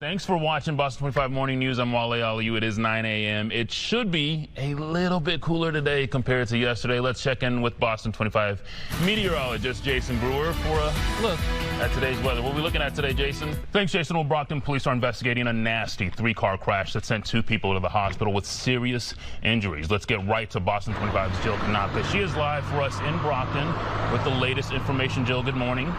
Thanks for watching Boston 25 Morning News. I'm Wale Aliyu. It is 9 a.m. It should be a little bit cooler today compared to yesterday. Let's check in with Boston 25 meteorologist Jason Brewer for a look at today's weather. What are we looking at today, Jason? Thanks, Jason. Well, Brockton police are investigating a nasty three-car crash that sent 2 people to the hospital with serious injuries. Let's get right to Boston 25's Jill Kanaka. She is live for us in Brockton with the latest information. Jill, good morning.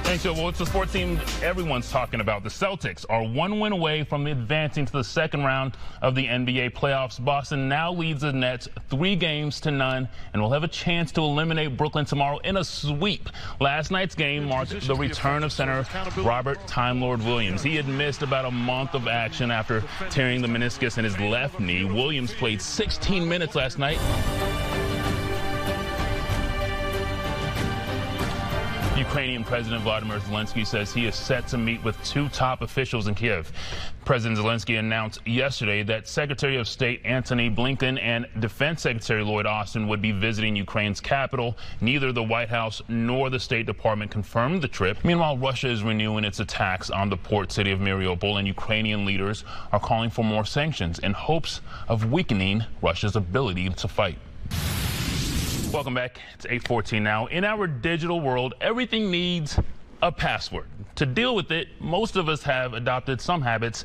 Thanks, Joe. Well, it's the sports team everyone's talking about. The Celtics are 1 win away from advancing to the second round of the NBA playoffs. Boston now leads the Nets 3-0 and will have a chance to eliminate Brooklyn tomorrow in a sweep. Last night's game marked the return of center Robert Time Lord Williams. He had missed about a month of action after tearing the meniscus in his left knee. Williams played 16 minutes last night. Ukrainian President Vladimir Zelensky says he is set to meet with 2 top officials in Kiev. President Zelensky announced yesterday that Secretary of State Antony Blinken and Defense Secretary Lloyd Austin would be visiting Ukraine's capital. Neither the White House nor the State Department confirmed the trip. Meanwhile, Russia is renewing its attacks on the port city of Mariupol, and Ukrainian leaders are calling for more sanctions in hopes of weakening Russia's ability to fight. Welcome back. It's 8:14 now. In our digital world, everything needs a password. To deal with it, most of us have adopted some habits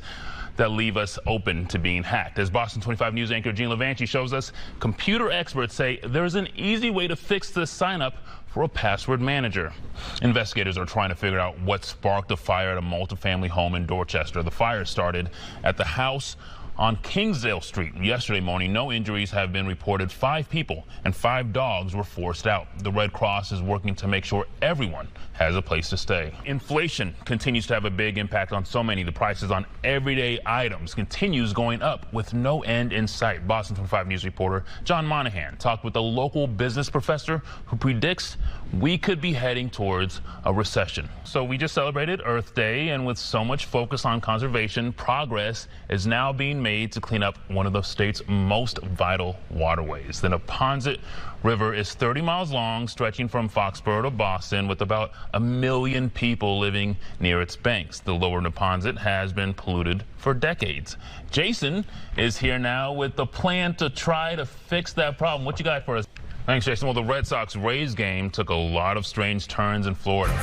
that leave us open to being hacked. As Boston 25 News anchor Gene Levanchi shows us, computer experts say there's an easy way to fix this sign-up for a password manager. Investigators are trying to figure out what sparked a fire at a multifamily home in Dorchester. The fire started at the house on Kingsdale Street yesterday morning. No injuries have been reported. 5 people and 5 dogs were forced out. The Red Cross is working to make sure everyone has a place to stay. Inflation continues to have a big impact on so many. The prices on everyday items continues going up with no end in sight. Boston 25 News reporter John Monahan talked with a local business professor who predicts we could be heading towards a recession. So we just celebrated Earth Day, and with so much focus on conservation, progress is now being made to clean up one of the state's most vital waterways. The Neponset River is 30 miles long, stretching from Foxborough to Boston, with about 1 million people living near its banks. The lower Neponset has been polluted for decades. Jason is here now with the plan to try to fix that problem. What you got for us? Thanks, Jason. Well, the Red Sox-Rays game took a lot of strange turns in Florida.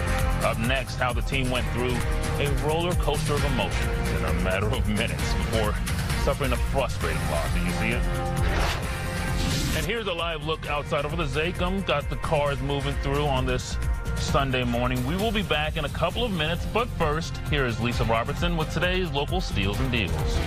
Up next, how the team went through a roller coaster of emotions in a matter of minutes before suffering a frustrating loss. Did you see it? And here's a live look outside over the Zachem. Got the cars moving through on this Sunday morning. We will be back in a couple of minutes, but first, here is Lisa Robertson with today's local steals and deals.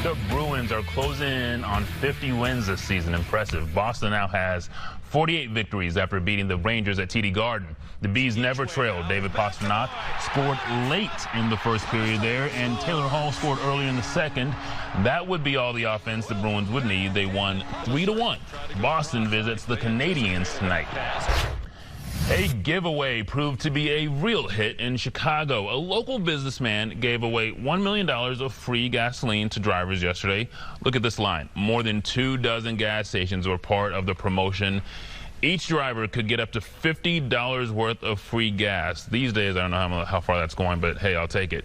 The Bruins are closing in on 50 wins this season. Impressive. Boston now has 48 victories after beating the Rangers at TD Garden. The Bees never trailed. David Pastrnak scored late in the first period there, and Taylor Hall scored earlier in the second. That would be all the offense the Bruins would need. They won 3-1. Boston visits the Canadiens tonight. A giveaway proved to be a real hit in Chicago. A local businessman gave away $1 million of free gasoline to drivers yesterday. Look at this line. More than 24 gas stations were part of the promotion. Each driver could get up to $50 worth of free gas. These days, I don't know how far that's going, but hey, I'll take it.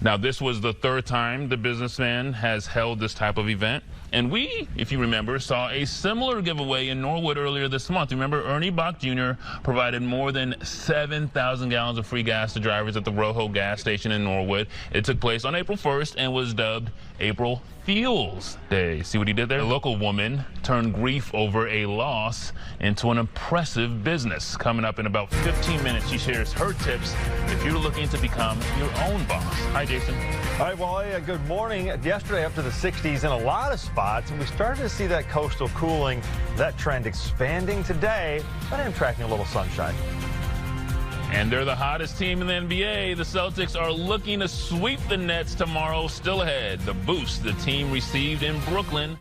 Now, this was the 3rd time the businessman has held this type of event. And we, if you remember, saw a similar giveaway in Norwood earlier this month. Remember, Ernie Bach Jr. provided more than 7,000 gallons of free gas to drivers at the Rojo gas station in Norwood. It took place on April 1st and was dubbed April Fuels Day. See what he did there? A local woman turned grief over a loss into an impressive business. Coming up in about 15 minutes, she shares her tips if you're looking to become your own boss. Hi, Jason. All right, well, good morning. Yesterday up to the 60s in a lot of spots, and we started to see that coastal cooling, that trend expanding today, but I'm tracking a little sunshine. And they're the hottest team in the NBA. The Celtics are looking to sweep the Nets tomorrow. Still ahead, the boost the team received in Brooklyn.